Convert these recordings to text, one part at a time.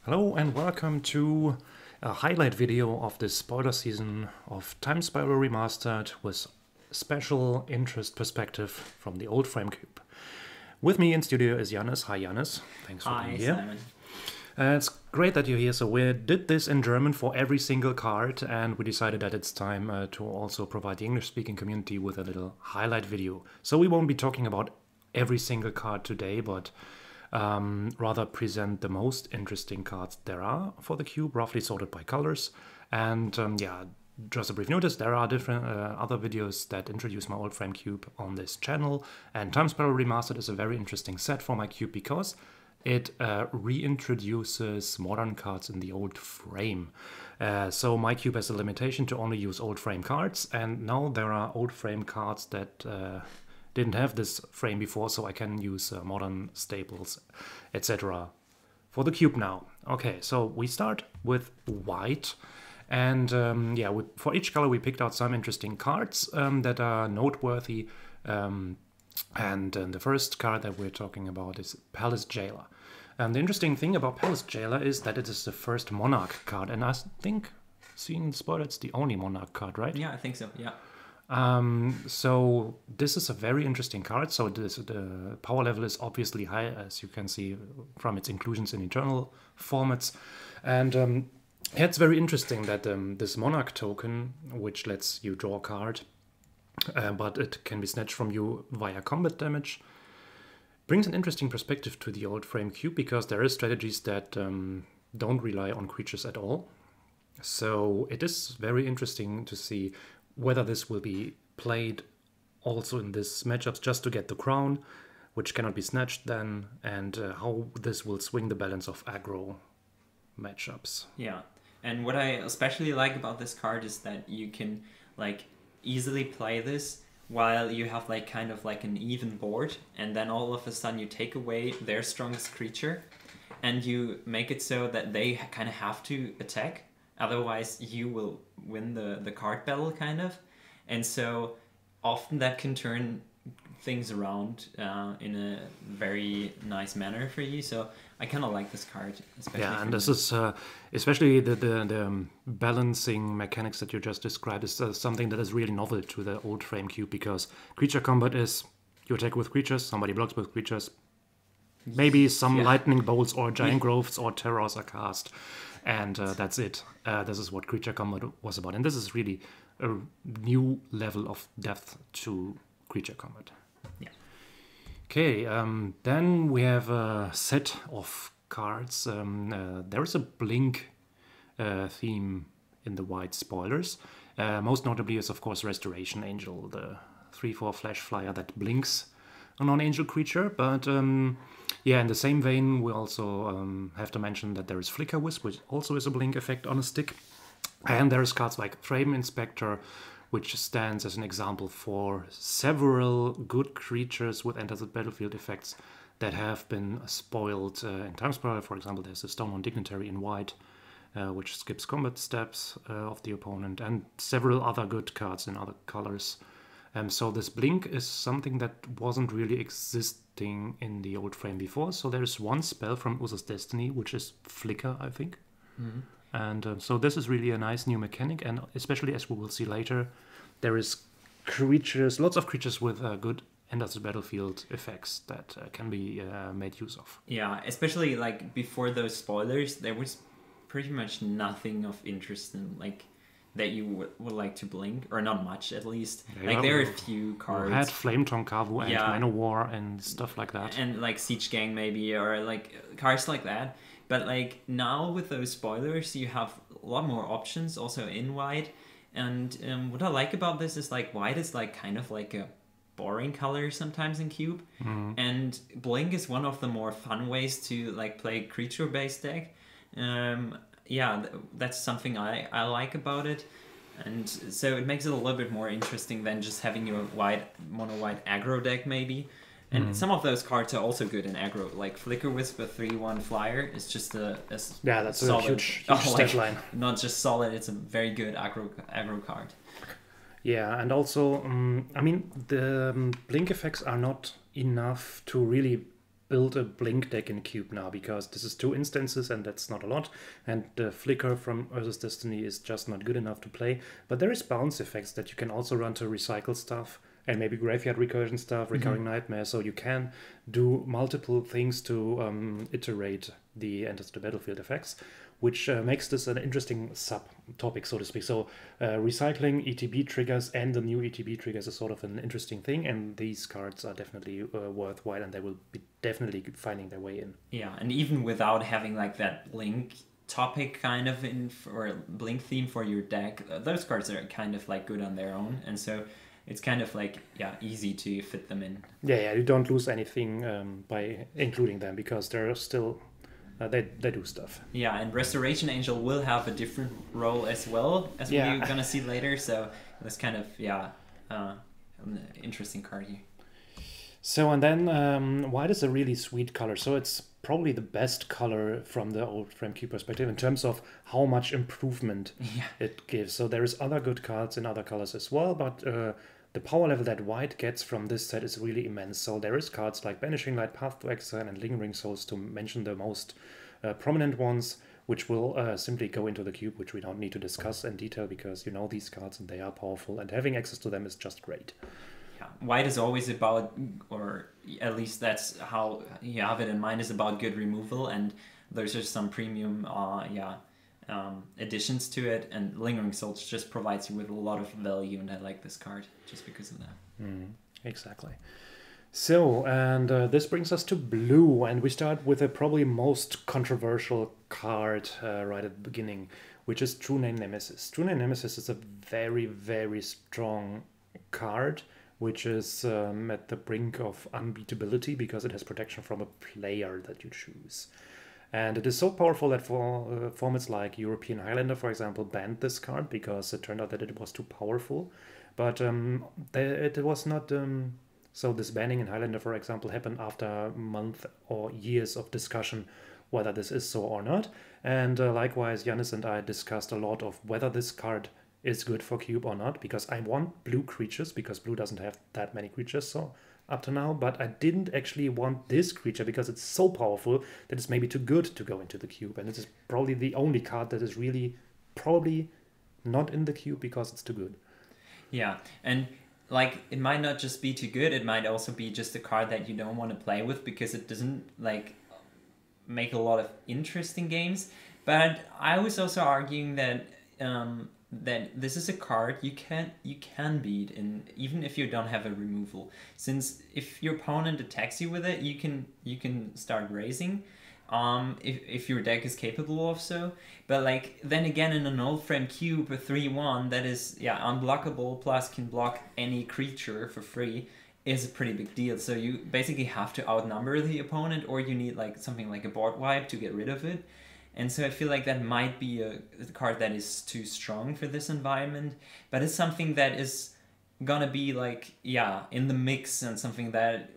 Hello and welcome to a highlight video of this spoiler season of Time Spiral Remastered with special interest perspective from the old Frame Cube. With me in studio is Jannis. Hi Jannis, thanks for being here. Simon. It's great that you're here. So we did this in German for every single card, and we decided that it's time to also provide the English-speaking community with a little highlight video. So we won't be talking about every single card today, but rather present the most interesting cards there are for the cube, roughly sorted by colors. And yeah, just a brief notice, there are different other videos that introduce my old Frame Cube on this channel. And Time Spiral Remastered is a very interesting set for my cube because it reintroduces modern cards in the old frame. So my cube has a limitation to only use old frame cards, and now there are old frame cards that didn't have this frame before, so I can use modern staples, etc. for the cube now. Okay, so we start with white, and yeah, for each color we picked out some interesting cards that are noteworthy. And the first card that we're talking about is Palace Jailer. And the interesting thing about Palace Jailer is that it is the first Monarch card, and I think, seeing the spoiler, it's the only Monarch card, right? Yeah, I think so, yeah. So this is a very interesting card. So the power level is obviously high, as you can see from its inclusions in Eternal formats. And it's very interesting that this Monarch token, which lets you draw a card, but it can be snatched from you via combat damage, brings an interesting perspective to the old Frame Cube, because there is strategies that don't rely on creatures at all. So it is very interesting to see whether this will be played also in this matchups just to get the crown, which cannot be snatched then, and how this will swing the balance of aggro matchups. Yeah, and what I especially like about this card is that you can like easily play this while you have like kind of like an even board, and then all of a sudden you take away their strongest creature and you make it so that they kind of have to attack, otherwise you will win the card battle kind of. And so often that can turn things around in a very nice manner for you. So I kind of like this card, especially. Yeah, and this is especially the balancing mechanics that you just described is something that is really novel to the old Frame Cube, because creature combat is you attack with creatures, somebody blocks with creatures, maybe some lightning bolts or giant growths or terrors are cast, and that's it. This is what creature combat was about, and this is really a new level of depth to creature combat. Yeah. Okay, then we have a set of cards. There is a blink theme in the white spoilers. Most notably is, of course, Restoration Angel, the 3/4 flash flyer that blinks a non-angel creature. But yeah, in the same vein, we also have to mention that there is Flicker Wisp, which also is a blink effect on a stick. And there's cards like Frame Inspector, which stands as an example for several good creatures with Enter the Battlefield effects that have been spoiled in Time Spiral. For example, there's a Stonemound Dignitary in white, which skips combat steps of the opponent, and several other good cards in other colors. So this blink is something that wasn't really existing in the old frame before. So there's one spell from Urza's Destiny, which is Flicker, I think. Mm-hmm. And so this is really a nice new mechanic, and especially as we will see later, there is creatures, lots of creatures with good Enter the Battlefield effects that can be made use of. Yeah, especially like before those spoilers, there was pretty much nothing of interest in like that you would like to blink, or not much at least. Yeah, like there are a few cards. We had Flame Tonkavu and Manowar and stuff like that. And like Siege Gang maybe, or like cards like that. But like now with those spoilers, you have a lot more options also in white. And what I like about this is like white is like kind of like a boring color sometimes in cube. Mm-hmm. And blink is one of the more fun ways to like play creature-based deck. Yeah, that's something I like about it. And so it makes it a little bit more interesting than just having your mono white aggro deck maybe. And some of those cards are also good in aggro, like Flicker Wisp, a 3/1 flyer. It's just that's solid, a huge stat line. Not just solid, it's a very good aggro card. Yeah, and also, I mean, the blink effects are not enough to really build a Blink deck in Cube now, because this is 2 instances and that's not a lot, and the Flicker from Urza's Destiny is just not good enough to play. But there is bounce effects that you can also run to recycle stuff, and maybe Graveyard Recursion stuff, Recurring Nightmare, so you can do multiple things to iterate the Enters the Battlefield effects, which makes this an interesting sub-topic, so to speak. So recycling ETB triggers and the new ETB triggers is sort of an interesting thing, and these cards are definitely worthwhile, and they will be definitely finding their way in. Yeah, and even without having like that Blink topic kind of or Blink theme for your deck, those cards are kind of like good on their own, and so it's kind of like, yeah, easy to fit them in. Yeah, you don't lose anything by including them, because they're still... they do stuff. Yeah, and Restoration Angel will have a different role as well, as we're gonna see later. So that's kind of an interesting card here. So, and then white is a really sweet color. So it's probably the best color from the old Frame Cube perspective in terms of how much improvement it gives. So there is other good cards in other colors as well, but the power level that white gets from this set is really immense. So there is cards like Banishing Light, Path to Exile, and Lingering Souls, to mention the most prominent ones, which will simply go into the cube, which we don't need to discuss in detail, because you know these cards and they are powerful, and having access to them is just great. Yeah, white is always about, or at least that's how you have it in mind, is about good removal, and there's just some premium additions to it, and Lingering Souls just provides you with a lot of value, and I like this card just because of that. Exactly. So, and this brings us to blue, and we start with the probably most controversial card right at the beginning, which is True Name Nemesis. True Name Nemesis is a very, very strong card, which is at the brink of unbeatability because it has protection from a player that you choose. And it is so powerful that for formats like European Highlander, for example, banned this card because it turned out that it was too powerful. But it was not... so this banning in Highlander, for example, happened after months or years of discussion whether this is so or not. And likewise, Yannis and I discussed a lot of whether this card is good for Cube or not, because I want blue creatures, because blue doesn't have that many creatures so up to now, but I didn't actually want this creature because it's so powerful that it's maybe too good to go into the cube, and it is probably the only card that is really probably not in the cube because it's too good. Yeah, and like it might not just be too good, it might also be just a card that you don't want to play with because it doesn't like make a lot of interesting games. But I was also arguing that that this is a card you can beat, in even if you don't have a removal, since if your opponent attacks you with it, you can start raising, if your deck is capable of so. But like then again, in an old frame cube, a 3/1 that is unblockable plus can block any creature for free is a pretty big deal. So you basically have to outnumber the opponent, or you need like something like a board wipe to get rid of it. And so I feel like that might be a card that is too strong for this environment, but it's something that is gonna be like, in the mix, and something that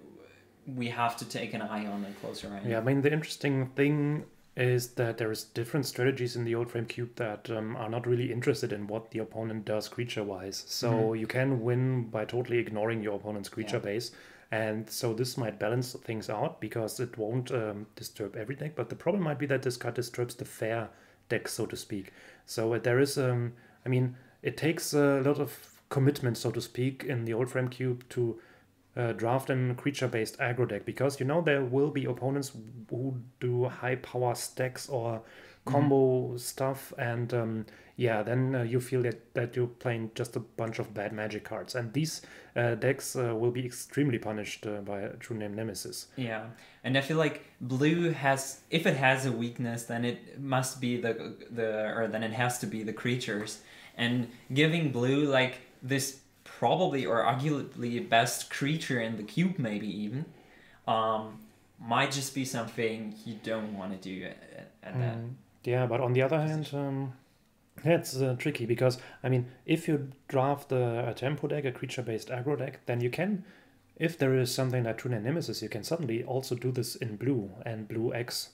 we have to take an eye on and closer eye on. Yeah, I mean, the interesting thing is that there is different strategies in the old frame cube that are not really interested in what the opponent does creature-wise. So you can win by totally ignoring your opponent's creature base. And so this might balance things out because it won't disturb every deck. But the problem might be that this card disturbs the fair deck, so to speak. So there is, I mean, it takes a lot of commitment, so to speak, in the old frame cube to draft a creature-based aggro deck, because you know there will be opponents who do high power stacks or combo stuff, and then you feel that you're playing just a bunch of bad magic cards, and these decks will be extremely punished by a True Name Nemesis. Yeah, and I feel like blue has, if it has a weakness, then it must be then it has to be the creatures, and giving blue like this probably or arguably best creature in the cube, maybe even, might just be something you don't want to do at that. Yeah, but on the other hand, it's tricky because, I mean, if you draft a tempo deck, a creature-based aggro deck, then you can, if there is something like True Name Nemesis, you can suddenly also do this in blue and blue X.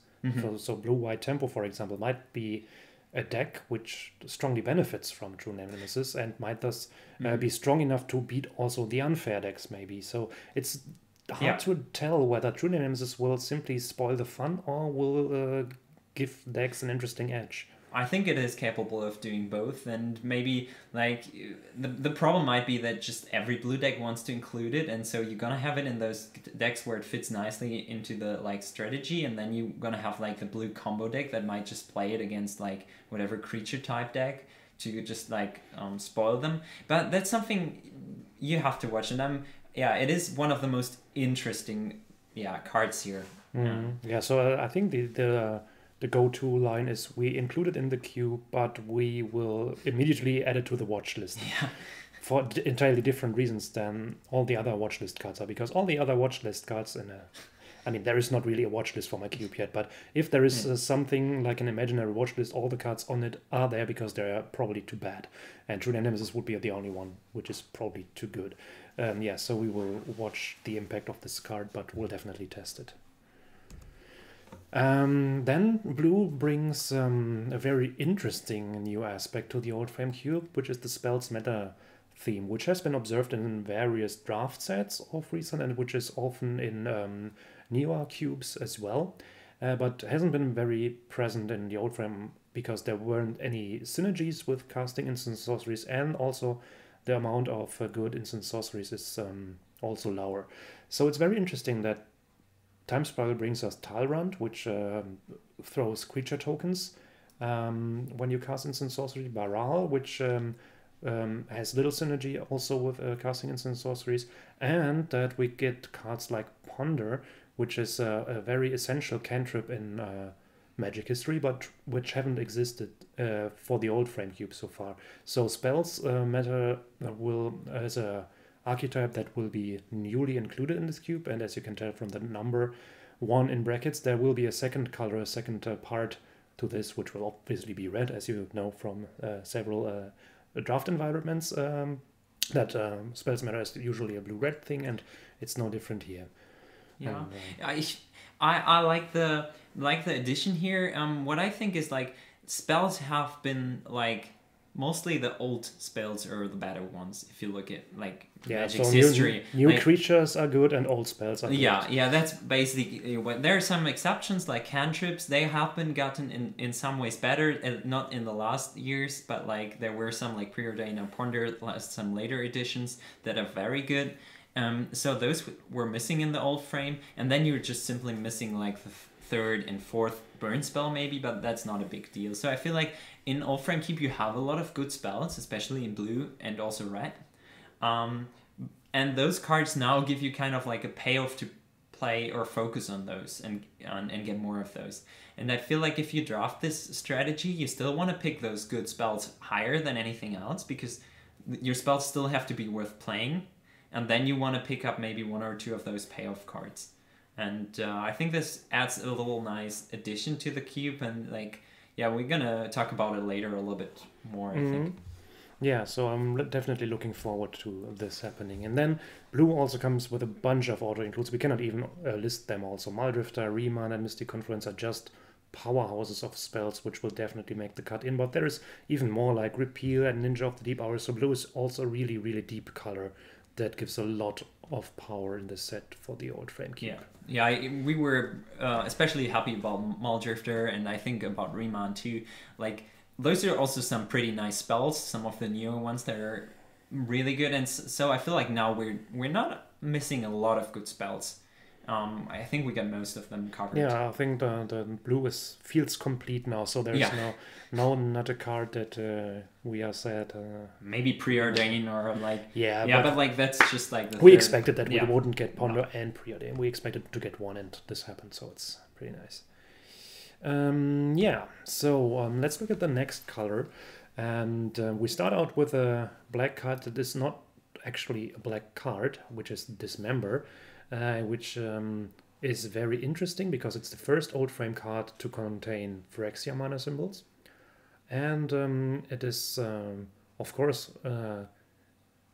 So blue-white tempo, for example, might be a deck which strongly benefits from True Name Nemesis and might thus be strong enough to beat also the unfair decks, maybe. So it's hard to tell whether True Nemesis will simply spoil the fun or will give decks an interesting edge. I think it is capable of doing both, and maybe like the problem might be that just every blue deck wants to include it, and so you're gonna have it in those decks where it fits nicely into the like strategy, and then you're gonna have like the blue combo deck that might just play it against like whatever creature type deck to just like spoil them. But that's something you have to watch, and it is one of the most interesting cards here. Yeah, so I think the go-to line is we include it in the queue, but we will immediately add it to the watch list. Yeah. For entirely different reasons than all the other watch list cards are, because all the other watch list cards there is not really a watch list for my cube yet, but if there is something like an imaginary watch list, all the cards on it are there because they're probably too bad. And True Nemesis would be the only one, which is probably too good. So we will watch the impact of this card, but we'll definitely test it. Then Blue brings a very interesting new aspect to the Old Frame Cube, which is the Spells Matter theme, which has been observed in various draft sets of recent and which is often in newer cubes as well, but hasn't been very present in the Old Frame because there weren't any synergies with casting instant sorceries, and also the amount of good instant sorceries is also lower. So it's very interesting that Time Spiral brings us Talrand, which throws creature tokens when you cast instant sorcery. Baral, which has little synergy also with casting instant sorceries. And that we get cards like Ponder, which is a very essential cantrip in Magic history, but which haven't existed for the Old Frame Cube so far. So Spells Matter will, as a archetype that will be newly included in this cube, and as you can tell from the number 1 in brackets, there will be a second color, a second part to this, which will obviously be red, as you know from several draft environments, that Spells Matter is usually a blue-red thing, and it's no different here. Yeah, I like the addition here. What I think is like spells have been like mostly the old spells are the better ones if you look at like Magic's history. New creatures are good and old spells are good. Yeah, that's basically what. There are some exceptions like cantrips. They have been gotten in some ways better, not in the last years, but like there were some like Preordain and Ponder, some later editions that are very good. So those were missing in the Old Frame, and then you're just simply missing like the third and fourth burn spell maybe, but that's not a big deal. So I feel like in Old Frame Cube you have a lot of good spells, especially in blue and also red. And those cards now give you kind of like a payoff to play or focus on those and get more of those. And I feel like if you draft this strategy, you still want to pick those good spells higher than anything else, because your spells still have to be worth playing. And then you want to pick up maybe 1 or 2 of those payoff cards. And I think this adds a little nice addition to the cube. And like, yeah, we're going to talk about it later a little bit more, I think. Yeah, so I'm definitely looking forward to this happening. And then Blue also comes with a bunch of auto-includes. We cannot even list them all. So Muldrifter, Remand, and Mystic Confluence are just powerhouses of spells, which will definitely make the cut in. But there is even more like Repeal and Ninja of the Deep Hours. So Blue is also really, really deep color that gives a lot of power in the set for the Old Frame Cube. Yeah, we were especially happy about Muldrifter, and I think about Remand too. Like, those are also some pretty nice spells, some of the newer ones that are really good, and so I feel like now we're not missing a lot of good spells. I think we got most of them covered. Yeah, I think the blue feels complete now, so there's not a card that we are sad. Maybe Preordain or like... but like that's just like... We expected that we wouldn't get Ponder and Preordain. We expected to get one, and this happened, so it's pretty nice. Let's look at the next color, and we start out with a black card that is not actually a black card, which is Dismember, which is very interesting because it's the first Old Frame card to contain Phyrexia mana symbols, and it is of course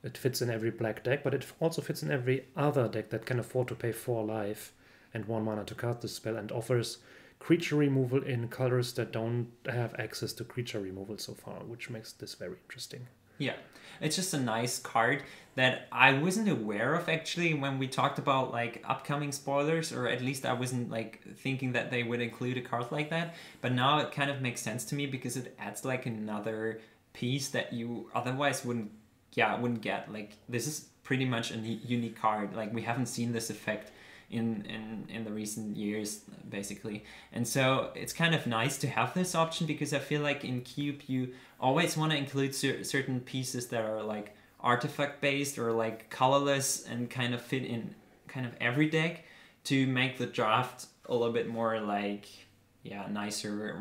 it fits in every black deck, but it also fits in every other deck that can afford to pay 4 life and 1 mana to cast this spell, and offers creature removal in colors that don't have access to creature removal so far, which makes this very interesting. Yeah, it's just a nice card that I wasn't aware of actually when we talked about like upcoming spoilers, or at least I wasn't like thinking that they would include a card like that. But now it kind of makes sense to me because it adds like another piece that you otherwise wouldn't get. Like this is pretty much a unique card. Like we haven't seen this effect in the recent years basically, and so it's kind of nice to have this option because I feel like in Cube you always want to include certain pieces that are like artifact based or like colorless and kind of fit in kind of every deck to make the draft a little bit more like nicer,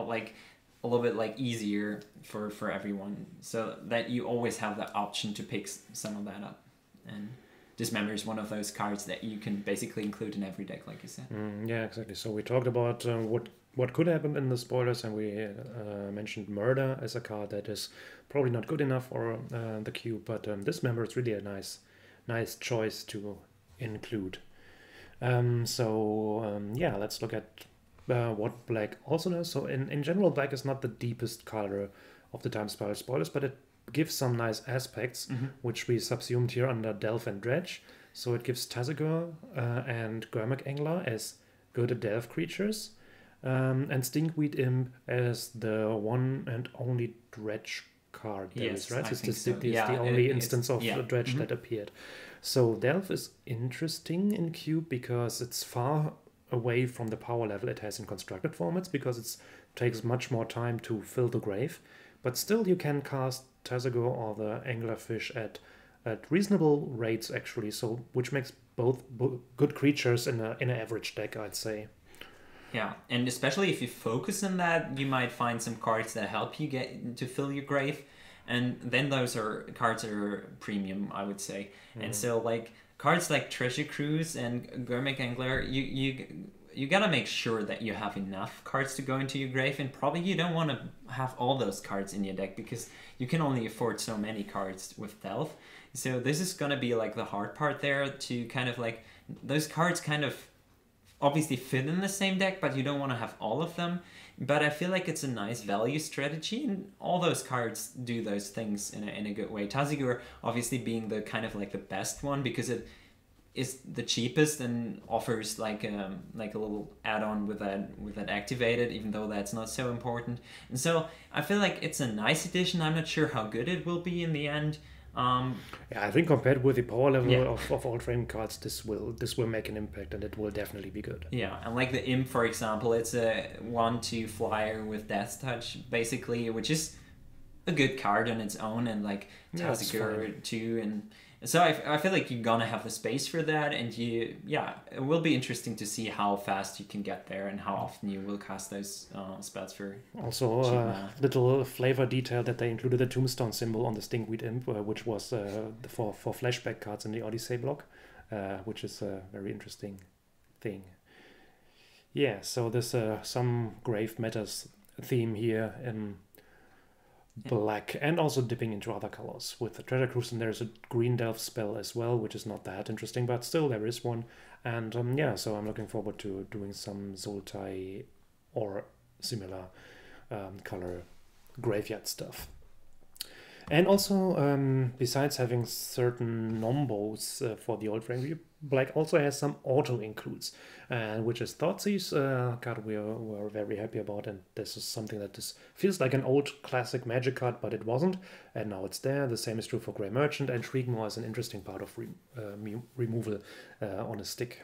like a little bit like easier for everyone, so that you always have the option to pick some of that up. And Dismember is one of those cards that you can basically include in every deck, like you said. Yeah, exactly. So we talked about what could happen in the spoilers, and we mentioned Murder as a card that is probably not good enough for the cube, but Dismember is really a nice choice to include. Yeah, let's look at what Black also does. So in general, Black is not the deepest color of the Time Spiral spoilers, but it gives some nice aspects, which we subsumed here under Delve and Dredge. So it gives Tazagor and Gurmag Angler as good Delve creatures, and Stinkweed Imp as the one and only Dredge card there is, right? It's the only instance of Dredge that appeared. So Delve is interesting in Cube because it's far away from the power level it has in constructed formats, because it takes much more time to fill the grave. But still, you can cast Tazagor or the Anglerfish at reasonable rates, actually. So, which makes both good creatures in an average deck, I'd say. Yeah, and especially if you focus on that, you might find some cards that help you get to fill your grave, and then those are cards that are premium, I would say. And so, like cards like Treasure Cruise and Gurmag Angler, you gotta make sure that you have enough cards to go into your grave, and probably you don't want to have all those cards in your deck because you can only afford so many cards with Delve. So this is gonna be like the hard part there, to kind of like those cards kind of obviously fit in the same deck, but you don't want to have all of them. But I feel like it's a nice value strategy, and all those cards do those things in a good way. Tazagor obviously being the kind of like the best one because it is the cheapest and offers like a little add-on with that activated, even though that's not so important. And so I feel like it's a nice addition. I'm not sure how good it will be in the end. I think compared with the power level of all frame cards, this will make an impact, and it will definitely be good. Yeah, and like the Imp, for example, it's a 1/2 flyer with Death Touch, basically, which is a good card on its own, and like Tazagor too, and so I feel like you're gonna have the space for that, and it will be interesting to see how fast you can get there and how often you will cast those spells for. Also, little flavor detail that they included a tombstone symbol on the Stinkweed Imp, which was for flashback cards in the Odyssey block, which is a very interesting thing. Yeah, so there's some Grave Matters theme here in Black, and also dipping into other colors. With the Treasure Cruise, and there's a green Delve spell as well, which is not that interesting, but still there is one. And so I'm looking forward to doing some Sultai or similar color graveyard stuff. And also, besides having certain nombos for the old frame, Black also has some auto includes, which is Thoughtseize card we're very happy about, and this is something that feels like an old classic Magic card, but it wasn't, and now it's there. The same is true for Grey Merchant, and Shriekmaw is an interesting part of removal on a stick.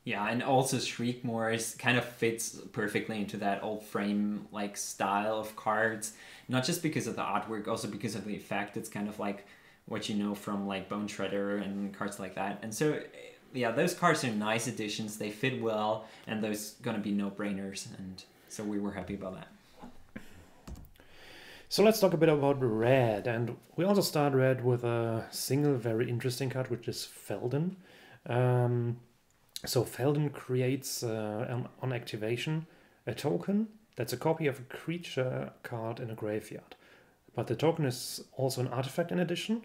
Yeah, and also Shriekmaw kind of fits perfectly into that old frame like style of cards, not just because of the artwork, also because of the effect. It's kind of like what you know from like Bone Shredder and cards like that. And so yeah, those cards are nice additions. They fit well, and those gonna be no-brainers, and so we were happy about that. So let's talk a bit about Red, and we also start Red with a single very interesting card, which is Feldon. So Feldon creates on activation a token that's a copy of a creature card in a graveyard. But the token is also an artifact in addition.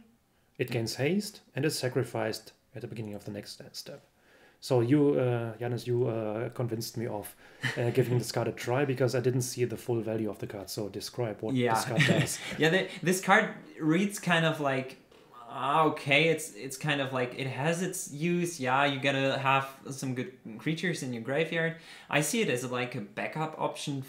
It gains haste and is sacrificed at the beginning of the next step. So you, Janis, you convinced me of giving this card a try because I didn't see the full value of the card. So describe what this card does. Yeah, this card reads kind of like okay, it's kind of like it has its use. Yeah, you gotta have some good creatures in your graveyard. I see it as like a backup option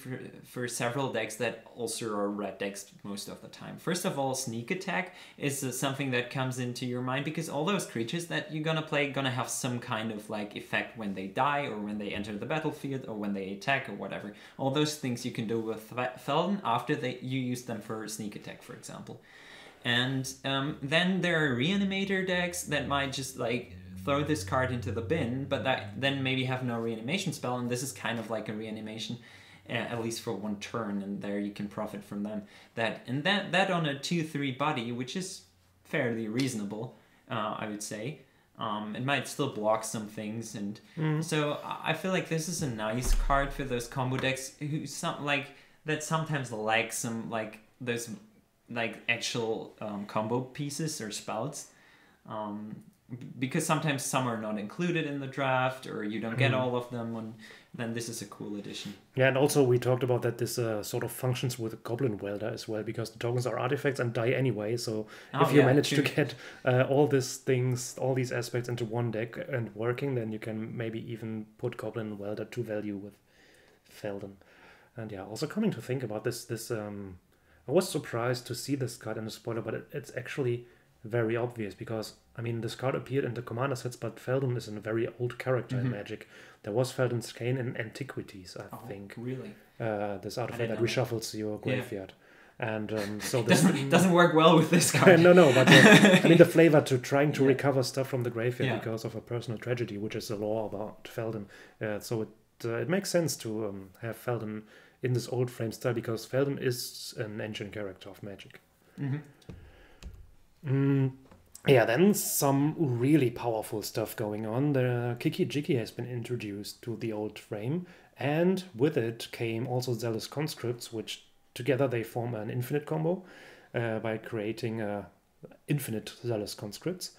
for several decks that also are red decks most of the time. First of all, Sneak Attack is something that comes into your mind because all those creatures that you're gonna play gonna have some kind of like effect when they die or when they enter the battlefield or when they attack or whatever. All those things you can do with Feldon after you use them for Sneak Attack, for example. And then there are Reanimator decks that might just like throw this card into the bin, but that then maybe have no reanimation spell, and this is kind of like a reanimation, at least for one turn, and there you can profit from them. That on a 2/3 body, which is fairly reasonable, I would say. It might still block some things, and so I feel like this is a nice card for those combo decks who that sometimes lack some like those like actual combo pieces or spells, because sometimes some are not included in the draft or you don't get all of them, and then this is a cool addition. Yeah, and also we talked about that this sort of functions with Goblin Welder as well, because the tokens are artifacts and die anyway, so if you manage to get all these things, all these aspects into one deck and working, then you can maybe even put Goblin Welder to value with Feldon. And yeah, also coming to think about this I was surprised to see this card in the spoiler, but it's actually very obvious because, I mean, this card appeared in the commander sets, but Feldon is a very old character in Magic. There was Feldon's Cane in Antiquities, I think. Really? This artifact that reshuffles your graveyard. And so this doesn't work well with this card. No, but I mean, the flavor to trying to recover stuff from the graveyard because of a personal tragedy, which is the law about Feldon. So it makes sense to have Feldon in this old frame style, because Feldon is an ancient character of Magic. Yeah, then some really powerful stuff going on. The Kiki-Jiki has been introduced to the old frame, and with it came also Zealous Conscripts, which together they form an infinite combo by creating infinite Zealous Conscripts.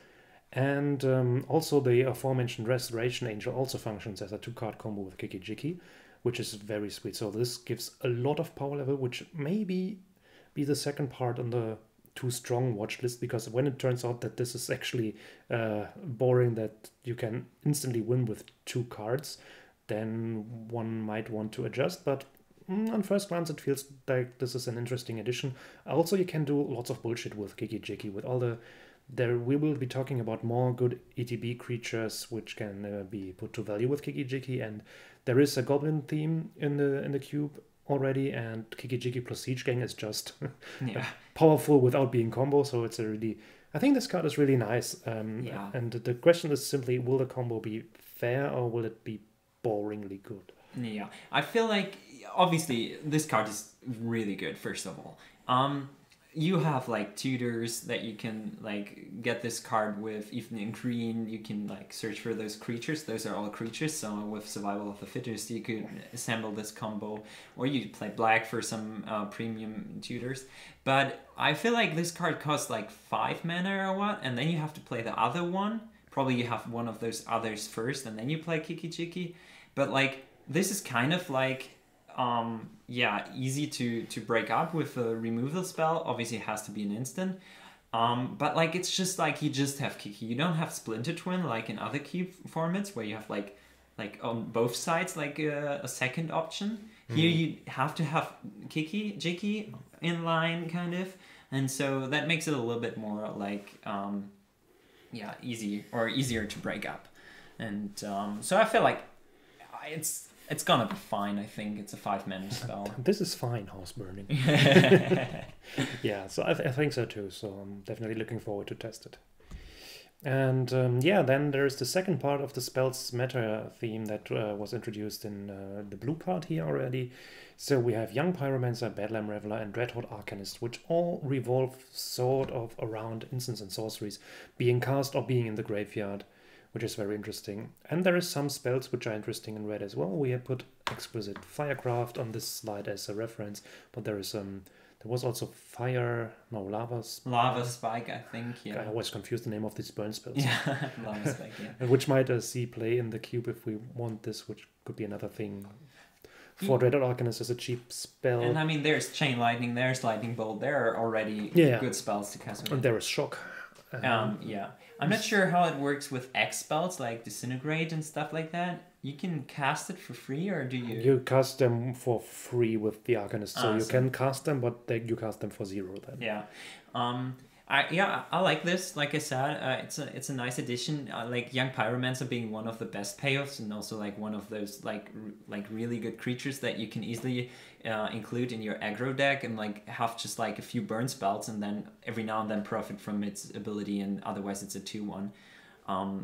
And also the aforementioned Restoration Angel also functions as a 2-card combo with Kiki-Jiki, which is very sweet. So this gives a lot of power level, which maybe be the second part on the too strong watch list, because when it turns out that this is actually boring, that you can instantly win with 2 cards, then one might want to adjust. But on first glance, it feels like this is an interesting addition. Also, you can do lots of bullshit with Kiki-Jiki, with all the... we will be talking about more good ETB creatures which can be put to value with Kiki-Jiki, and there is a goblin theme in the cube already, and Kiki-Jiki plus Siege Gang is just powerful without being combo, so it's a really... I think this card is really nice. And the question is simply, will the combo be fair or will it be boringly good? Yeah, I feel like, obviously, this card is really good, first of all. You have like tutors that you can like get this card with. Even in green, you can like search for those creatures. Those are all creatures. So with Survival of the Fittest, you could assemble this combo, or you play black for some premium tutors. But I feel like this card costs like 5 mana or what, and then you have to play the other one. Probably you have one of those others first, and then you play Kiki-Jiki. But like this is kind of like easy to break up with a removal spell. Obviously it has to be an instant, but like it's just like you just have Kiki. You don't have Splinter Twin like in other cube formats where you have like on both sides like a second option. Here you have to have Kiki-Jiki in line kind of, and so that makes it a little bit more like easier to break up. And so I feel like it's gonna be fine. I think it's a 5-mana spell. This is fine, House Burning. Yeah, so I think so too. So I'm definitely looking forward to test it. And then there's the second part of the spells meta theme that was introduced in the blue part here already. So we have Young Pyromancer, Bedlam Reveler, and Dreadhorde Arcanist, which all revolve sort of around instants and sorceries being cast or being in the graveyard, which is very interesting. And there is some spells which are interesting in red as well. We have put Exquisite Firecraft on this slide as a reference, but there's There was also Lava Spike. Lava Spike, I think. I Yeah. always confuse the name of these burn spells. Yeah. Lava Spike. Yeah. Which might see play in the cube if we want this, which could be another thing. For Dreaded Arcanist as a cheap spell. And I mean, there's Chain Lightning, there's Lightning Bolt. There are already good spells to cast with. And there is Shock. Yeah. I'm not sure how it works with X spells like Disintegrate and stuff like that. You can cast it for free, or do you? You cast them for free with the Arcanist, so you can cast them, but you cast them for 0 then. Yeah. I like this. Like I said, it's a nice addition. Like Young Pyromancer being one of the best payoffs, and also like one of those like really good creatures that you can easily include in your aggro deck and like have just like a few burn spells, and then every now and then profit from its ability, and otherwise it's a 2/1.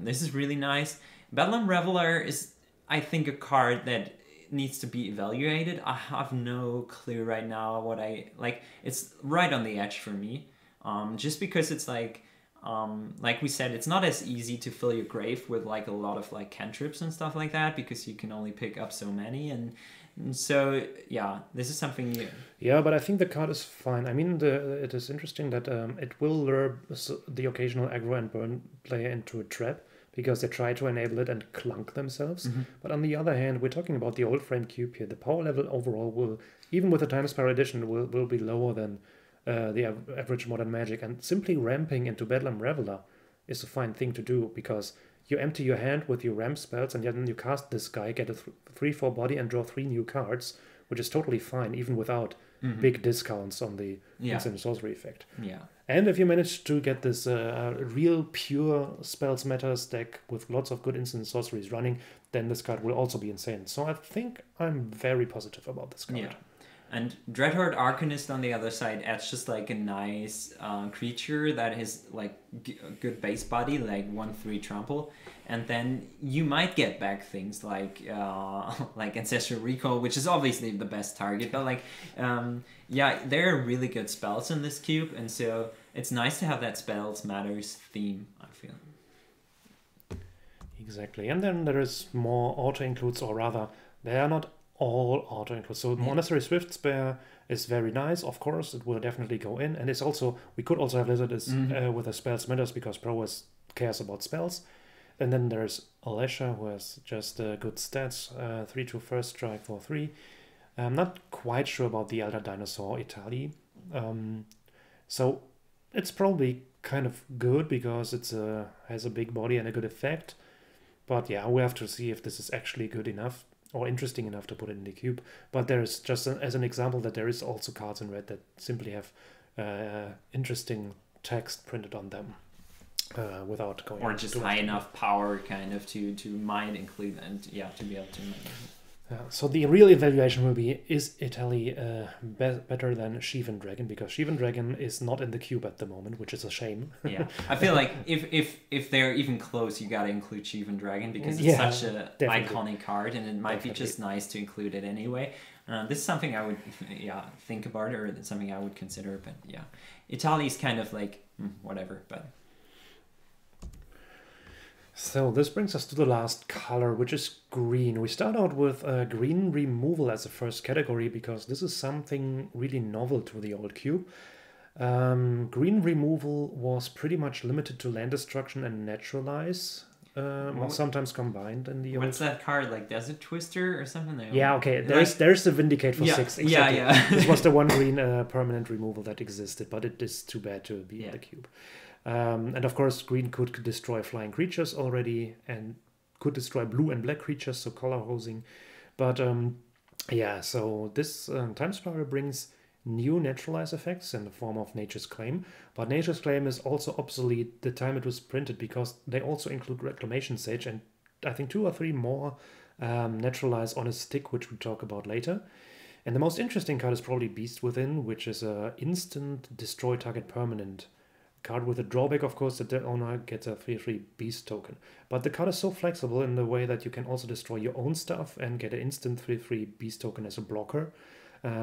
This is really nice. Bedlam Reveler is, I think, a card that needs to be evaluated. I have no clue right now what I like. It's right on the edge for me. Just because it's like we said, it's not as easy to fill your grave with like a lot of like cantrips and stuff like that, because you can only pick up so many, and so yeah, this is something new. Yeah, but I think the card is fine. I mean, it is interesting that it will lure the occasional aggro and burn player into a trap, because they try to enable it and clunk themselves. But on the other hand, we're talking about the old frame cube here. The power level overall will, even with the Time Spiral edition, will be lower than the average Modern Magic, and simply ramping into Bedlam Reveler is a fine thing to do, because you empty your hand with your ramp spells, and then you cast this guy, get a 3/4 body, and draw 3 new cards, which is totally fine, even without big discounts on the instant sorcery effect. Yeah. And if you manage to get this real pure spells matters deck with lots of good instant sorceries running, then this card will also be insane. So I think I'm very positive about this card. Yeah. And Dreadhorde Arcanist on the other side adds just like a nice creature that has like a good base body, like 1/3 trample, and then you might get back things like Ancestral Recall, which is obviously the best target. But like, there are really good spells in this cube, and so it's nice to have that spells matters theme, I feel. Exactly, and then there is more auto includes, or rather, they are not all auto includes. So Monastery Swiftspear is very nice. Of course, it will definitely go in, and it's also, we could also have Lizard with a spells matters, because Prowess cares about spells. And then there's Alesha, who has just good stats, 3/2 first strike for 3. I'm not quite sure about the Elder Dinosaur Italy. So it's probably kind of good, because it's has a big body and a good effect. But yeah, we have to see if this is actually good enough or interesting enough to put it in the cube. But there is just as an example that there is also cards in red that simply have interesting text printed on them without going, or just high enough power kind of to might include, and to be able to so the real evaluation will be, is Italy better than Sheevan Dragon? Because Sheevan Dragon is not in the cube at the moment, which is a shame. Yeah, I feel like if they're even close, you gotta include Sheevan Dragon, because it's such a iconic card, and it might be just nice to include it anyway. This is something I would think about, or something I would consider. But yeah, Italy is kind of like whatever, but. So this brings us to the last color, which is green. We start out with green removal as the first category, because this is something really novel to the old cube. Green removal was pretty much limited to land destruction and naturalize, sometimes combined in the old. What's that card, like Desert Twister or something? Yeah, okay. There's the Vindicate for 6. Exactly. Yeah. This was the one green permanent removal that existed, but it is too bad to be in the cube. And of course, green could destroy flying creatures already, and could destroy blue and black creatures, so color hosing. But so this Time Spiral brings new naturalize effects in the form of Nature's Claim. But Nature's Claim is also obsolete the time it was printed, because they also include Reclamation Sage, and I think 2 or 3 more naturalize on a stick, which we'll talk about later. And the most interesting card is probably Beast Within, which is a instant destroy target permanent card with a drawback, of course, that the owner gets a 3/3 beast token. But the card is so flexible in the way that you can also destroy your own stuff and get an instant 3/3 beast token as a blocker.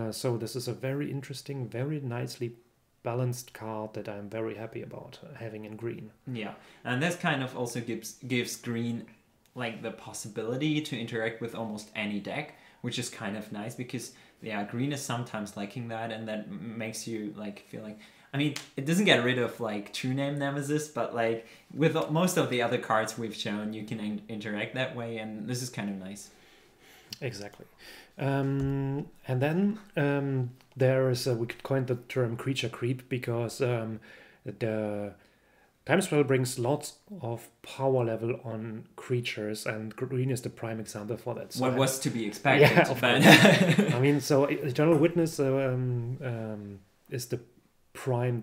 So this is a very interesting, very nicely balanced card that I'm very happy about having in green. Yeah, and this kind of also gives green like the possibility to interact with almost any deck, which is kind of nice because yeah, green is sometimes lacking that, and that makes you like feel like. I mean, it doesn't get rid of like True Name Nemesis, but like with most of the other cards we've shown, you can interact that way, and this is kind of nice. Exactly. And then there is we could coin the term creature creep because the Time Spiral brings lots of power level on creatures, and green is the prime example for that. So what was to be expected? Yeah, of course. I mean, so Eternal Witness is the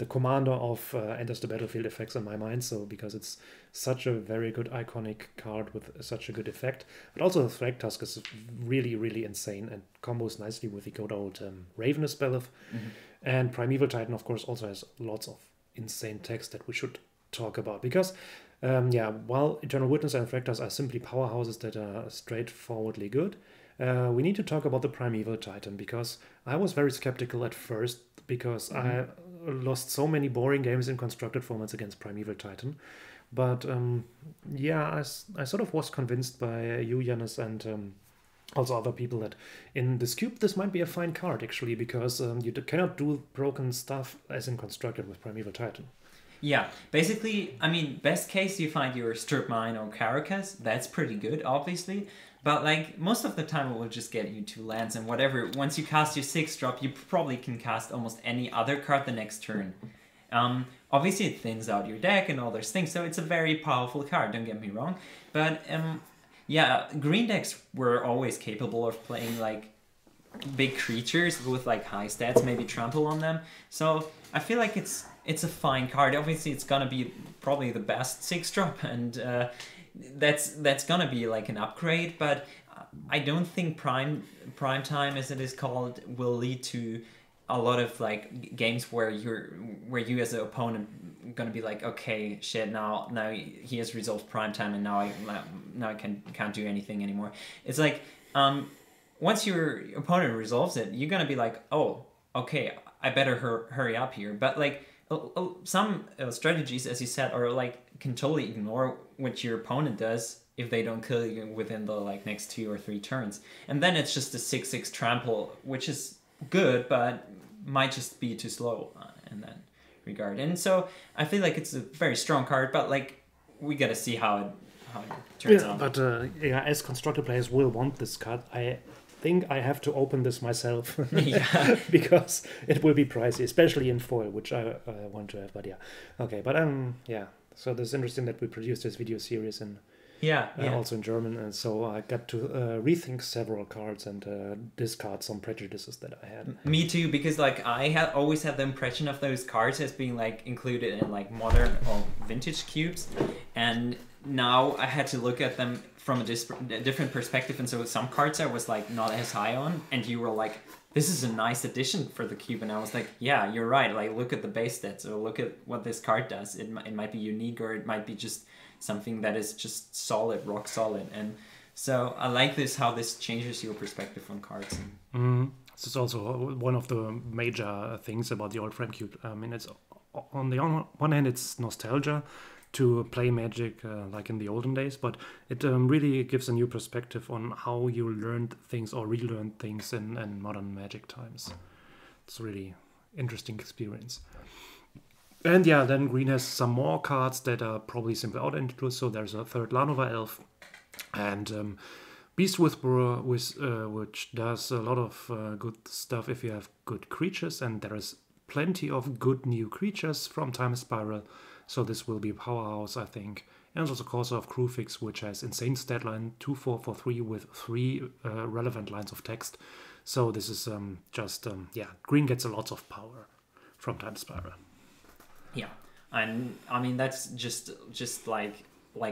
commander of enters the battlefield effects in my mind. So because it's such a very good iconic card with such a good effect, but also the Thrag Tusk is really, really insane and combos nicely with the good old Ravenous Beleth. And Primeval Titan, of course, also has lots of insane text that we should talk about because while Eternal Witness and Thrag Tusk are simply powerhouses that are straightforwardly good, we need to talk about the Primeval Titan because I was very skeptical at first because I lost so many boring games in constructed formats against Primeval Titan, but I sort of was convinced by you, Janus, and also other people that in this cube this might be a fine card actually because you cannot do broken stuff as in constructed with Primeval Titan. Yeah, basically, I mean, best case you find your Strip Mine or Caracas, that's pretty good, obviously. But like most of the time it will just get you 2 lands and whatever. Once you cast your 6-drop, you probably can cast almost any other card the next turn. Obviously it thins out your deck and all those things, so it's a very powerful card, don't get me wrong. But green decks were always capable of playing like big creatures with like high stats, maybe trample on them. So I feel like it's a fine card. Obviously it's gonna be probably the best 6-drop, and that's gonna be like an upgrade, but I don't think prime time, as it is called, will lead to a lot of like games where you as an opponent gonna be like, okay, shit, now he has resolved prime time and now I can't do anything anymore. It's like once your opponent resolves it, you're gonna be like, oh, okay, I better hurry up here. But like some strategies, as you said, are like can totally ignore what your opponent does if they don't kill you within the like next 2 or 3 turns, and then it's just a 6/6 trample, which is good but might just be too slow in that regard. And so I feel like it's a very strong card, but like we gotta see how it turns out. But as constructed players will want this card. I think I have to open this myself because it will be pricey, especially in foil, which I want to have. But so it's interesting that we produced this video series and also in German, and so I got to rethink several cards and discard some prejudices that I had. Me too, because like I always had the impression of those cards as being like included in like modern or vintage cubes, and now I had to look at them from a different perspective, and so some cards I was like not as high on, and you were like, this is a nice addition for the cube, and I was like, yeah, you're right, like look at the base stats or look at what this card does. It might be unique, or it might be just something that is just solid, rock solid. And so I like this, how this changes your perspective on cards. This is also one of the major things about the old Frame Cube. I mean, it's on the one hand it's nostalgia to play Magic like in the olden days, but it really gives a new perspective on how you learned things or relearned things in modern Magic times. It's a really interesting experience. And then green has some more cards that are probably simply out-introduced. So there's a third Lanova Elf and Beast Whisperer, which does a lot of good stuff if you have good creatures, and there is plenty of good new creatures from Time Spiral. So this will be a powerhouse, I think. And also Corsair of Crewfix, which has insane stat line, 2/4 for 3 with 3 relevant lines of text. So this is green gets a lot of power from Time Spiral. Yeah, and I mean that's just like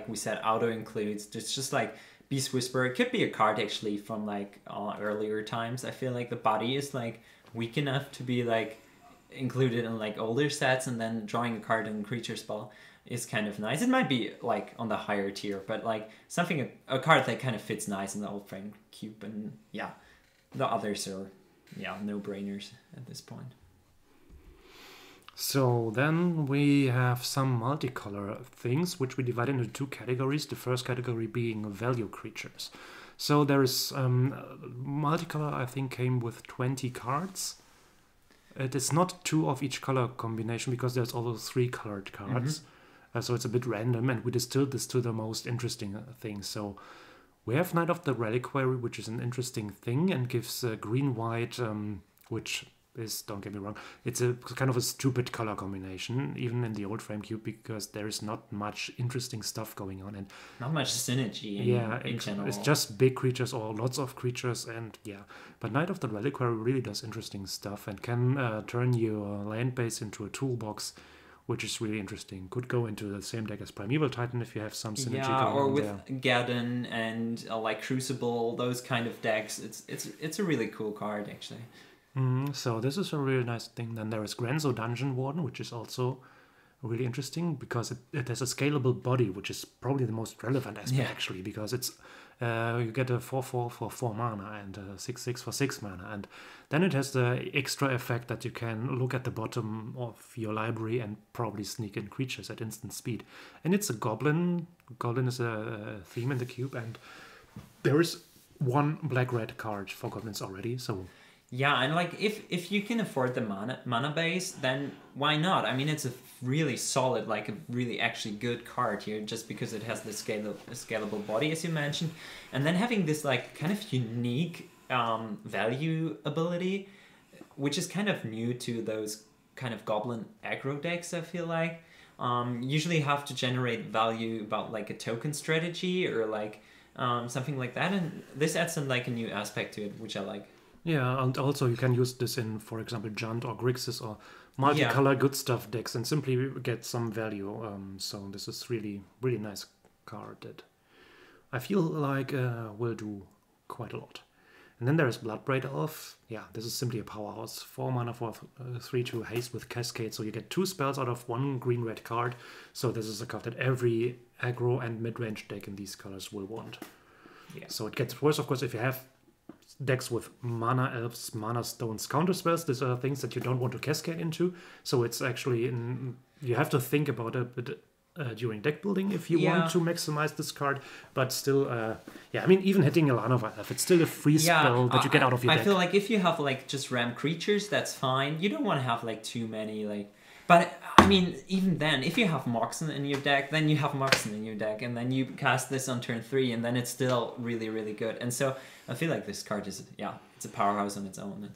we said, auto includes. It's just like Beast Whisperer. It could be a card actually from like earlier times. I feel like the body is like weak enough to be like included in like older sets, and then drawing a card in creature spell is kind of nice. It might be like on the higher tier, but like something, a card that kind of fits nice in the old Frame Cube. And the others are no-brainers at this point. So then we have some multicolor things, which we divide into 2 categories. The first category being value creatures. So there is multicolor. I think came with 20 cards. It is not 2 of each color combination because there's also 3 colored cards. So it's a bit random, and we distilled this to the most interesting things. So we have Knight of the Reliquary, which is an interesting thing and gives green-white, which is, don't get me wrong, it's a kind of a stupid color combination, even in the old frame cube, because there is not much interesting stuff going on. And not much synergy in general. It's just big creatures or lots of creatures, and yeah. But Knight of the Reliquary really does interesting stuff and can turn your land base into a toolbox, which is really interesting. Could go into the same deck as Primeval Titan if you have some synergy going or on with there. Gaddon and like Crucible, those kind of decks. It's a really cool card, actually. So this is a really nice thing. Then there is Grenzo Dungeon Warden, which is also really interesting because it has a scalable body, which is probably the most relevant aspect actually, because it's you get a 4/4 for 4 mana and a 6/6 for 6 mana, and then it has the extra effect that you can look at the bottom of your library and probably sneak in creatures at instant speed. And it's a goblin. Goblin is a theme in the cube, and there is 1 black-red card for goblins already, so. Yeah, and like if you can afford the mana base, then why not? I mean, it's a really solid, like a really actually good card here, just because it has the scalable body, as you mentioned, and then having this like kind of unique value ability, which is kind of new to those kind of goblin aggro decks. I feel like usually have to generate value about like a token strategy or like something like that, and this adds some like a new aspect to it, which I like. Yeah, and also you can use this in, for example, Junt or Grixis or multicolor good stuff decks and simply get some value. So this is really, really nice card that I feel like will do quite a lot. And then there is Bloodbraid Elf. Yeah, this is simply a powerhouse. 4 mana for 3/2 haste with Cascade. So you get 2 spells out of 1 green-red card. So this is a card that every aggro and mid-range deck in these colors will want. Yeah. So it gets worse, of course, if you have decks with mana elves, mana stones, counter spells. These are things that you don't want to cascade into. So it's actually you have to think about it a bit during deck building if you want to maximize this card. But still, I mean, even hitting a Llanowar Elf, it's still a free spell that you get out of your deck. I feel like if you have like just ram creatures, that's fine. You don't want to have like too many like. But I mean, even then, if you have Moxen in your deck, then you have Moxen in your deck, and then you cast this on turn 3, and then it's still really, really good. And so I feel like this card is, it's a powerhouse on its own.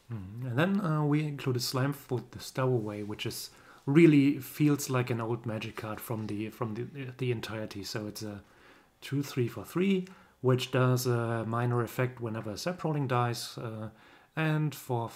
And then we included Slimefoot, the Stowaway, which is really feels like an old Magic card from the entirety. So it's a 2/3 for 3, which does a minor effect whenever a Zap Rolling dies, and for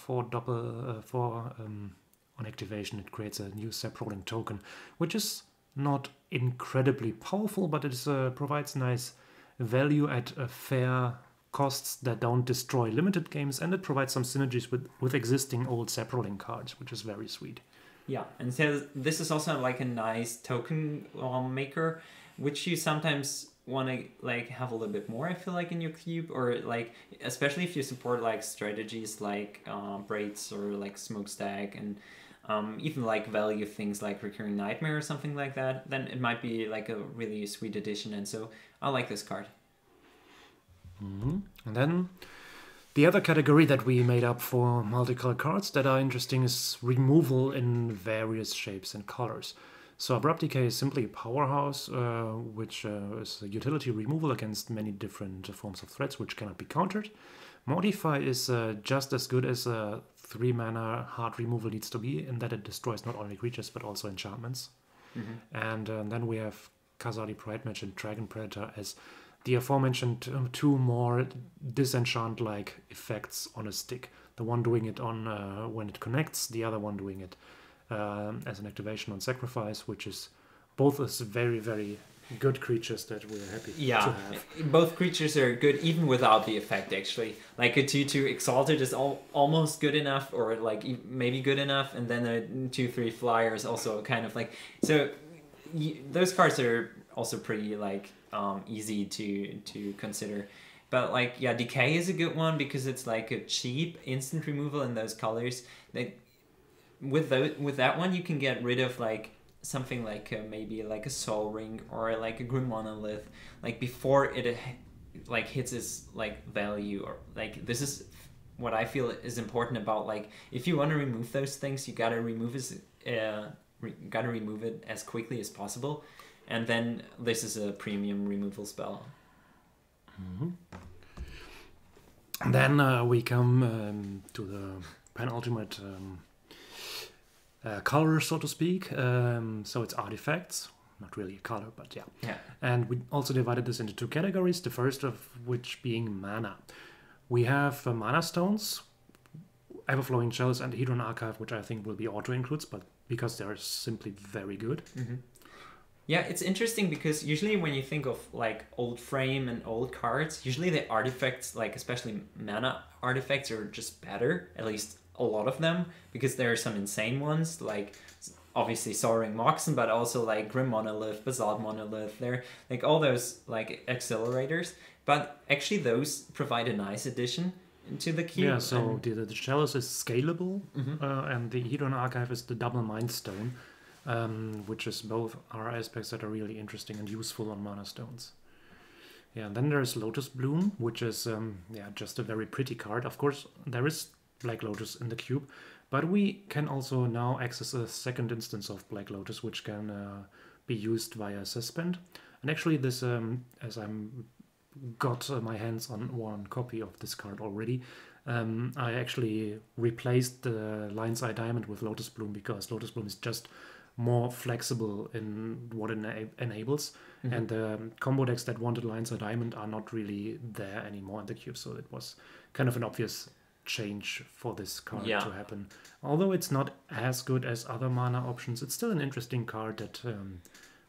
on activation, it creates a new Zap Rolling token, which is not incredibly powerful, but it provides nice value at fair costs that don't destroy limited games, and it provides some synergies with existing old Zap Rolling cards, which is very sweet. Yeah, and so this is also like a nice token maker, which you sometimes want to like have a little bit more, I feel like, in your cube, or like especially if you support like strategies like Braids or like Smokestack and even like value things like Recurring Nightmare or something like that, then it might be like a really sweet addition. And so I like this card. And then the other category that we made up for multicolor cards that are interesting is removal in various shapes and colors. So Abrupt Decay is simply a powerhouse, which is a utility removal against many different forms of threats which cannot be countered. Mortify is just as good as a 3 mana hard removal needs to be, in that it destroys not only creatures but also enchantments. And then we have Khazadi Pridemage and Dragon Predator as the aforementioned 2 more disenchant-like effects on a stick. The one doing it on when it connects, the other one doing it as an activation on sacrifice, which is both as very, very good creatures that we're happy to have. Both creatures are good even without the effect, actually. Like a 2/2 Exalted is almost good enough, or like maybe good enough, and then a 2/3 Flyer is also kind of like... So those cards are also pretty like easy to consider. But like, yeah, Decay is a good one because it's like a cheap instant removal in those colors. Like with that one, you can get rid of like something like maybe like a Soul Ring or like a Grim Monolith, like before it like hits its like value, or like this is what I feel is important about, like if you want to remove those things, you gotta remove gotta remove it as quickly as possible, and then this is a premium removal spell. And then we come to the penultimate color, so to speak. So it's artifacts, not really a color, but yeah. Yeah. And we also divided this into two categories, the first of which being mana. We have mana stones, Everflowing Shells, and Hedron Archive, which I think will be auto-includes, but because they're simply very good. Mm-hmm. Yeah, it's interesting because usually when you think of like old frame and old cards, usually the artifacts, like especially mana artifacts, are just better, at least a lot of them, because there are some insane ones, like obviously Soaring Moxen, but also like Grim Monolith, Basalt Monolith, they're like all those like accelerators, but actually those provide a nice addition to the cube. Yeah, so the Chalice is scalable, Mm-hmm. and the Hedron Archive is the double Mind Stone, which is both are aspects that are really interesting and useful on mana stones. Yeah, and then there's Lotus Bloom, which is just a very pretty card. Of course, there is Black Lotus in the cube, but we can also now access a second instance of Black Lotus, which can be used via Suspend. And actually, this as I'm got my hands on one copy of this card already, I actually replaced the Lion's Eye Diamond with Lotus Bloom because Lotus Bloom is just more flexible in what it enables. Mm-hmm. And the combo decks that wanted Lion's Eye Diamond are not really there anymore in the cube, so it was kind of an obvious change for this card to happen. Although it's not as good as other mana options, it's still an interesting card that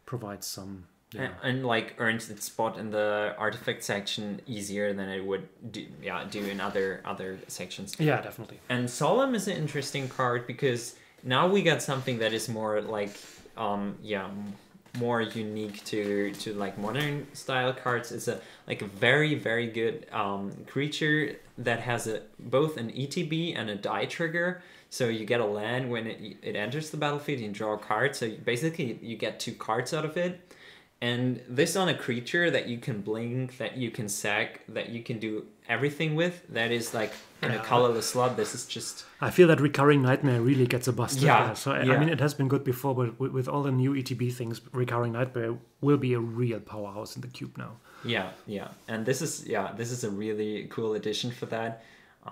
provides some... Yeah. And like earns its spot in the artifact section easier than it would do in other sections. Yeah, definitely. And Solemn is an interesting card because now we got something that is more like more unique to like modern style cards. It's a very, very good creature that has both an ETB and a die trigger. So you get a land when it enters the battlefield, you draw a card. So basically you get 2 cards out of it. And this on a creature that you can blink, that you can sack, that you can do everything with, that is like in a colorless slot. This is just... I feel that Recurring Nightmare really gets a bust. Yeah. So I mean, it has been good before, but with all the new ETB things, Recurring Nightmare will be a real powerhouse in the cube now. Yeah. And this is a really cool addition for that.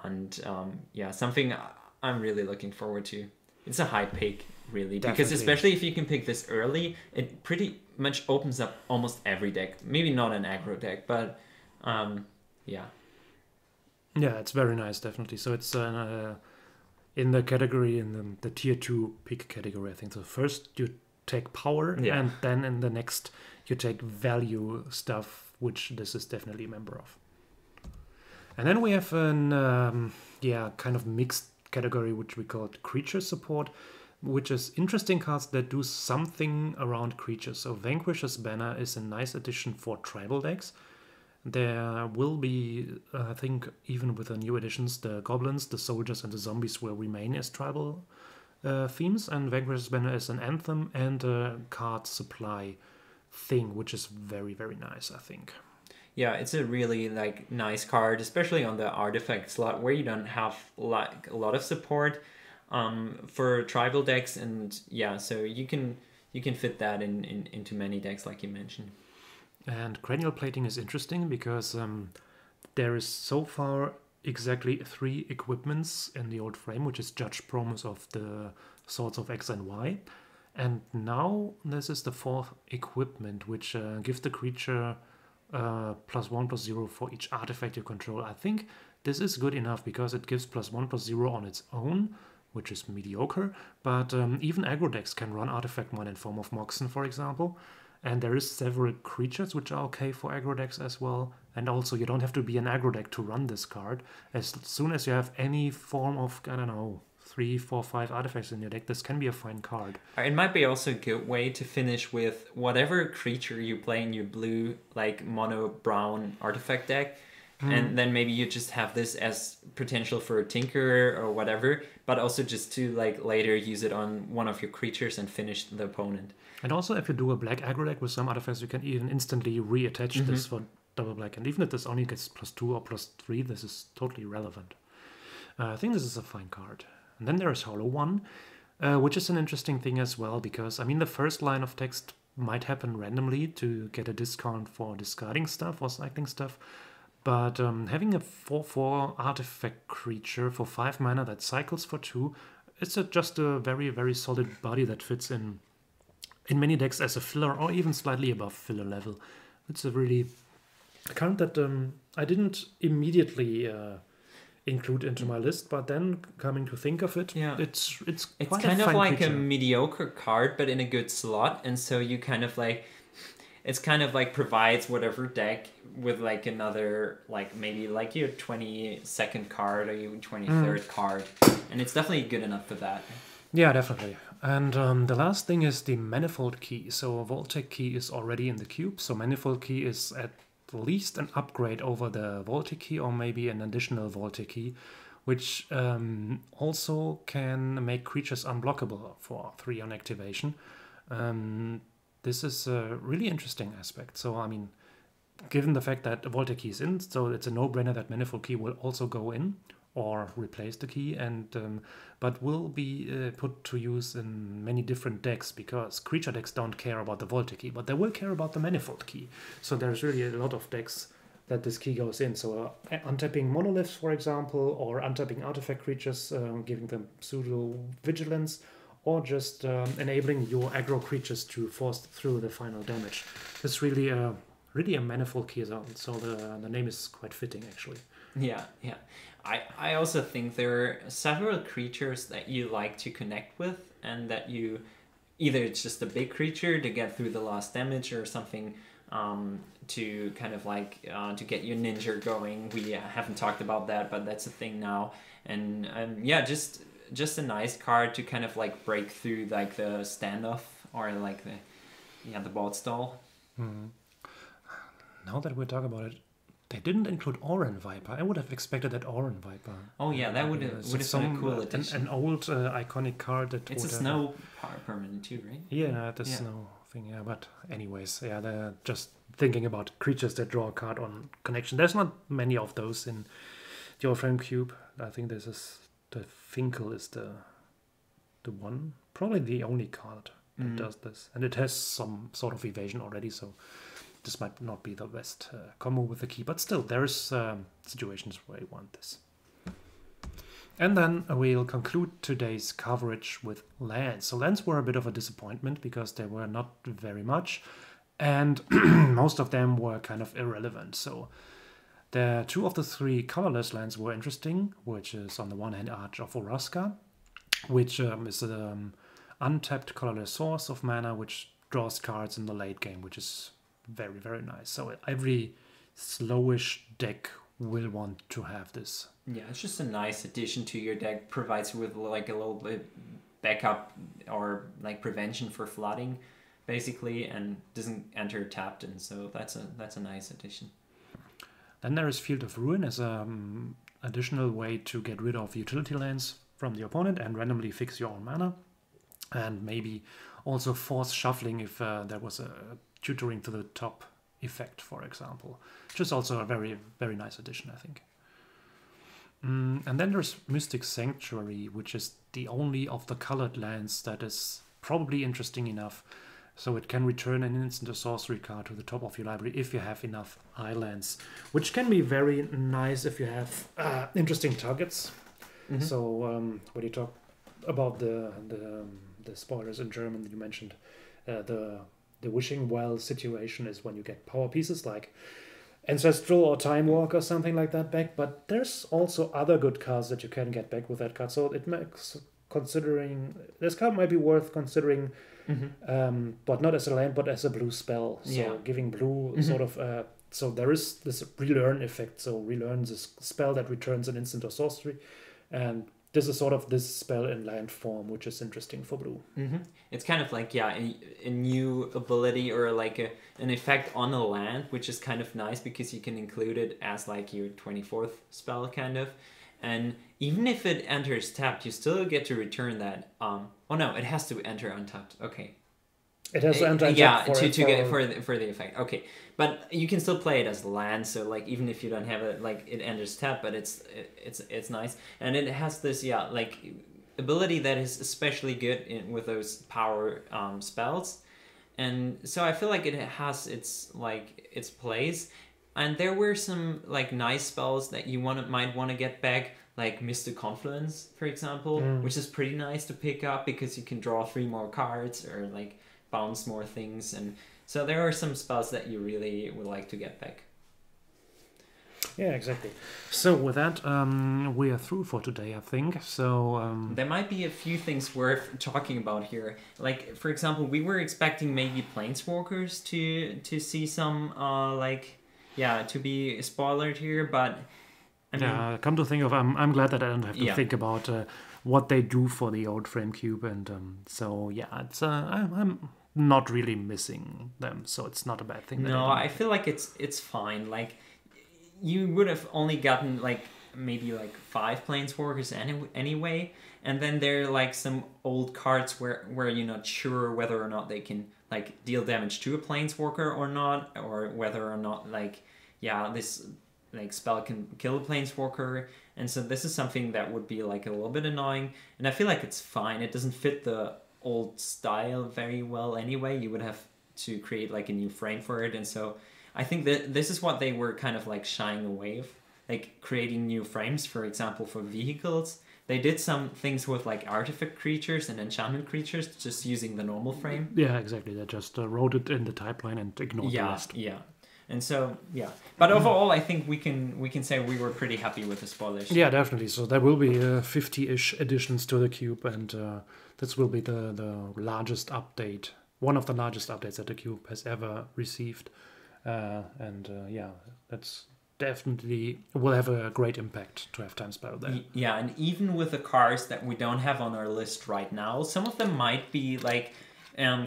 And something I'm really looking forward to. It's a high pick, really. Definitely. Because especially if you can pick this early, it pretty much opens up almost every deck. Maybe not an aggro deck, but yeah. Yeah, it's very nice, definitely. So it's in the category, in the tier 2 pick category, I think. So first you take power, and then in the next you take value stuff, which this is definitely a member of. And then we have an kind of mixed category, which we call creature support, which is interesting cards that do something around creatures. So Vanquisher's Banner is a nice addition for tribal decks. There will be, I think, even with the new additions, the goblins, the soldiers, and the zombies will remain as tribal themes. And Vanquisher's Banner is an anthem and a card supply thing, which is very, very nice, I think. Yeah, it's a really nice card, especially on the artifact slot where you don't have a lot of support for tribal decks, and so you can fit that into many decks like you mentioned. And Cranial Plating is interesting because there is so far exactly 3 equipments in the old frame, which is Judge Promise of the Swords of X and Y. And now this is the 4th equipment, which gives the creature +1/+0 for each artifact you control. I think this is good enough because it gives +1/+0 on its own, which is mediocre, but even aggro decks can run Artifact Mine in form of Moxen, for example. And there is several creatures which are okay for aggro decks as well. And also you don't have to be an aggro deck to run this card. As soon as you have any form of, 3, 4, 5 artifacts in your deck, this can be a fine card. It might be also a good way to finish with whatever creature you play in your blue, mono brown artifact deck. And then maybe you just have this as potential for a Tinkerer or whatever, but also just to later use it on one of your creatures and finish the opponent. And also if you do a black aggro deck with some artifacts, you can even instantly reattach this for double black. And even if this only gets +2 or +3, this is totally relevant. I think this is a fine card. And then there is Hollow One, which is an interesting thing as well, because, I mean, the first line of text might happen randomly to get a discount for discarding stuff or cycling stuff. But having a 4/4 artifact creature for 5 mana that cycles for 2, it's just a very, very solid body that fits in many decks as a filler or even slightly above filler level. It's a really card that I didn't immediately include into my list, but then coming to think of it, Yeah. it's quite kind a of fine like creature. a mediocre card, but in a good slot, and so you kind of like, it's kind of like provides whatever deck with like another, like maybe like your 22nd card or your 23rd card, and it's definitely good enough for that. Yeah, definitely. And the last thing is the Manifold Key. So Vault-Tec Key is already in the cube, so Manifold Key is at least an upgrade over the Vault-Tec Key, or maybe an additional Vault-Tec Key, which also can make creatures unblockable for 3 on activation. This is a really interesting aspect. So, I mean, given the fact that the Vault-Tec Key is in, so it's a no-brainer that Manifold Key will also go in or replace the key, and but will be put to use in many different decks, because creature decks don't care about the Vault-Tec Key, but they will care about the Manifold Key. So there's really a lot of decks that this key goes in. So untapping monoliths, for example, or untapping artifact creatures, giving them pseudo vigilance, or just enabling your aggro creatures to force through the final damage. It's really a Manifold Key zone, so the name is quite fitting, actually. Yeah. I also think there are several creatures that you like to connect with, and that you either it's just a big creature to get through the last damage, or something to kind of like to get your ninja going. We haven't talked about that, but that's a thing now. And yeah, just a nice card to kind of like break through like the standoff, or like the board stall. Now that we talk about it, they didn't include Oran Viper. I would have expected that Oran Viper. Oh yeah, that would have been a cool addition. An old iconic card that It's a snow permanent too, right? Yeah, the snow thing. Yeah, but anyways, yeah, they're just thinking about creatures that draw a card on connection. There's not many of those in the Oriflame Cube. I think this is the Finkel is the one, probably the only card that does this, and it has some sort of evasion already, so this might not be the best combo with the key, but still, there's situations where you want this. And then we'll conclude today's coverage with lands. So lands were a bit of a disappointment because they were not very much, and most of them were kind of irrelevant. So the 2 of the 3 colorless lands were interesting, which is on the one hand Arch of Oraska, which is an untapped colorless source of mana, which draws cards in the late game, which is very, very nice. So every slowish deck will want to have this. Yeah, it's just a nice addition to your deck. Provides you with like a little bit backup or like prevention for flooding, basically, and doesn't enter tapped, and so that's a nice addition. Then there is Field of Ruin as an additional way to get rid of utility lands from the opponent and randomly fix your own mana, and maybe also force shuffling if there was a tutoring to the top effect, for example, which is also a very, very nice addition, I think. And then there's Mystic Sanctuary, which is the only of the colored lands that is probably interesting enough. So it can return an instant or sorcery card to the top of your library if you have enough islands, which can be very nice if you have interesting targets. So when you talk about the spoilers in German, you mentioned the Wishing Well situation is when you get power pieces like Ancestral or Time Walk or something like that back, but there's also other good cards that you can get back with that card. So it makes considering this card might be worth considering, but not as a land, but as a blue spell. So giving blue sort of so there is this relearn effect. So relearn is a spell that returns an instant or sorcery, and this is sort of this spell in land form, which is interesting for blue. It's kind of like a new ability or like an effect on a land, which is kind of nice because you can include it as like your 24th spell kind of. And even if it enters tapped, you still get to return that. Oh no, it has to enter untapped. Okay. It has anti-attack yeah, for to get for the effect. Okay, but you can still play it as land. So like even if you don't have it, like it enters tap, but it's nice, and it has this like ability that is especially good with those power spells, and so I feel like it has its place. And there were some like nice spells that you might want to get back, like Mystic Confluence, for example, which is pretty nice to pick up because you can draw 3 more cards or like bounce more things, and so there are some spells that you really would like to get back. Yeah, exactly. So with that, we are through for today, I think. So there might be a few things worth talking about here. Like for example, we were expecting maybe Planeswalkers to see some to be spoiled here, but I mean, come to think of, I'm glad that I don't have to think about what they do for the old frame cube, and so yeah, it's I'm not really missing them, so it's not a bad thing. No, I feel like it's fine. Like you would have only gotten like maybe like 5 Planeswalkers anyway, and then there are like some old cards where you're not sure whether or not they can like deal damage to a Planeswalker or not, or whether or not this like spell can kill a Planeswalker, and so this is something that would be like a little bit annoying, and I feel like it's fine. It doesn't fit the old style very well anyway. You would have to create like a new frame for it, and so I think that this is what they were kind of like shying away of, like creating new frames. For example, for vehicles, they did some things with like artifact creatures and enchantment creatures just using the normal frame. Yeah, exactly. They just wrote it in the type line and ignored the rest. Yeah. And so, but overall, I think we can say we were pretty happy with the spoilers. Yeah, definitely. So there will be 50-ish additions to the cube, and this will be the largest update, one of the largest updates that the cube has ever received. That's definitely will have a great impact to have time spell there. Yeah, and even with the cards that we don't have on our list right now, some of them might be like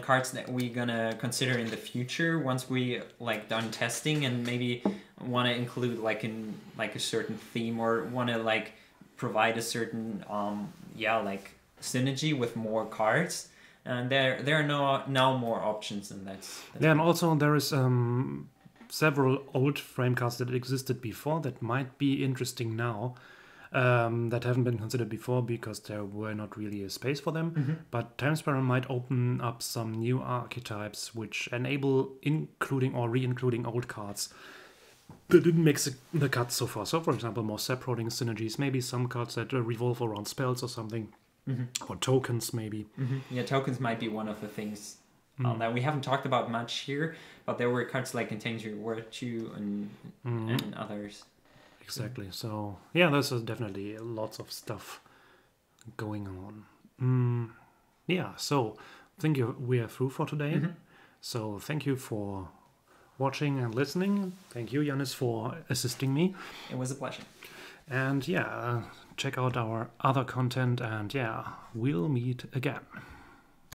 cards that we're gonna consider in the future once we like done testing, and maybe want to include like in like a certain theme, or want to like provide a certain synergy with more cards. And there are now more options, and that's and also there is several old frame cards that existed before that might be interesting now, that haven't been considered before because there were not really a space for them. Mm-hmm. But Time Spiral might open up some new archetypes which enable including or re-including old cards that didn't make the cut so far. So, for example, more separating synergies, maybe some cards that revolve around spells or something, or tokens maybe. Mm-hmm. Yeah, tokens might be one of the things that we haven't talked about much here, but there were cards like Entangered Virtue and others. Exactly. So yeah, there's definitely lots of stuff going on. So I think we are through for today. So thank you for watching and listening. Thank you, Yannis, for assisting me. It was a pleasure. And check out our other content, and we'll meet again.